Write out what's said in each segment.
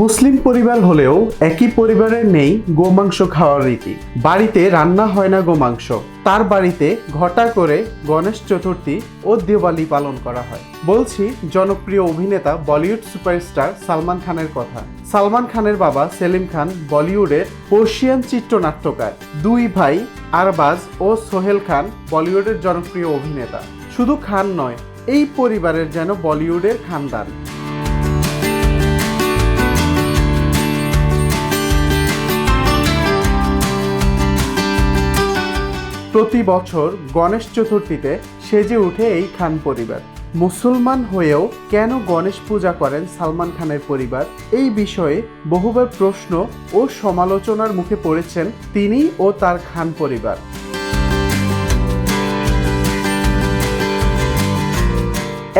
মুসলিম পরিবার হলেও একই পরিবারের নেই গোমাংস খাওয়ার রীতি। বাড়িতে রান্না হয় না গোমাংস, তার বাড়িতে ঘটা করে গণেশ চতুর্থী ও দিওয়ালি পালন করা হয়। বলছি জনপ্রিয় অভিনেতা বলিউড সুপারস্টার সালমান খানের কথা। সালমান খানের বাবা সেলিম খান বলিউডের পার্সিয়ান চিত্রনাট্যকার। দুই ভাই আরবাজ ও সোহেল খান বলিউডের জনপ্রিয় অভিনেতা। শুধু খান নয়, এই পরিবারের যেন বলিউডের খানদান। প্রতি বছর গণেশ চতুর্থীতে সেজে ওঠে এই খান পরিবার। মুসলমান হয়েও কেন গণেশ পূজা করেন সালমান খানের পরিবার, এই বিষয়ে বহুবার প্রশ্ন ও সমালোচনার মুখে পড়েছেন তিনি ও তার খান পরিবার।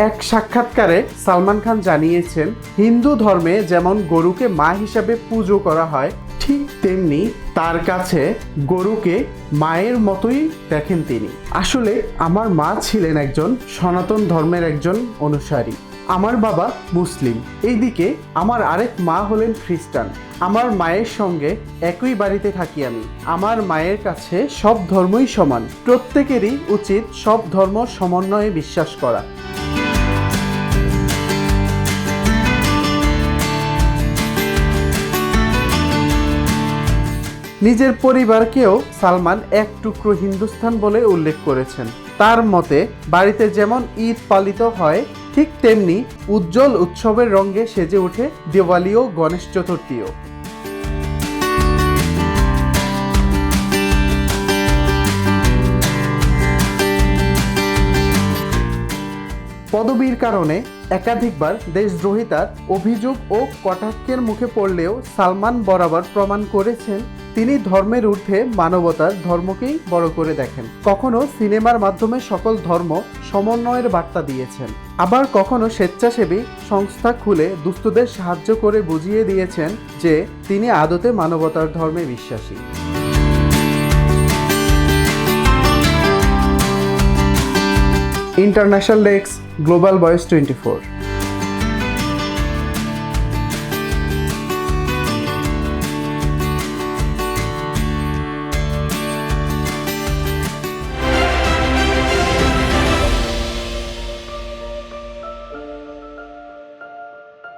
এক সাক্ষাৎকারে সালমান খান জানিয়েছেন, হিন্দু ধর্মে যেমন গরুকে মা হিসাবে পুজো করা হয়, ঠিক তেমনি তার কাছে গরুকে মায়ের মতোই দেখেন তিনি। আসলে আমার মা ছিলেন একজন সনাতন ধর্মের একজন অনুসারী। আমার বাবা মুসলিম, এইদিকে আমার আরেক মা হলেন খ্রিস্টান। আমার মায়ের সঙ্গে একই বাড়িতে থাকি আমি। আমার মায়ের কাছে সব ধর্মই সমান। প্রত্যেকেরই উচিত সব ধর্ম সমন্বয়ে বিশ্বাস করা। নিজের পরিবারকেও সালমান এক টুকরো হিন্দুস্তান বলে উল্লেখ করেছেন। তার মতে বাড়িতে যেমন ঈদ পালিত হয়, ঠিক তেমনি উজ্জ্বল উৎসবের রঙে সেজে ওঠে দিওয়ালি ও গণেশ চতুর্থীও। পদবীর কারণে একাধিকবার দেশদ্রোহিতার অভিযোগ ও কটাক্ষের মুখে পড়লেও সালমান বরাবর প্রমাণ করেছেন তিনি ধর্মের ঊর্ধ্বে মানবতার ধর্মকেই বড় করে দেখেন। কখনো সিনেমার মাধ্যমে সকল ধর্ম সমন্বয়ের বার্তা দিয়েছেন, আবার কখনো স্বেচ্ছাসেবী সংস্থা খুলে দুস্থদের সাহায্য করে বুঝিয়ে দিয়েছেন যে তিনি আদতে মানবতার ধর্মে বিশ্বাসী। International desk, global voice 24।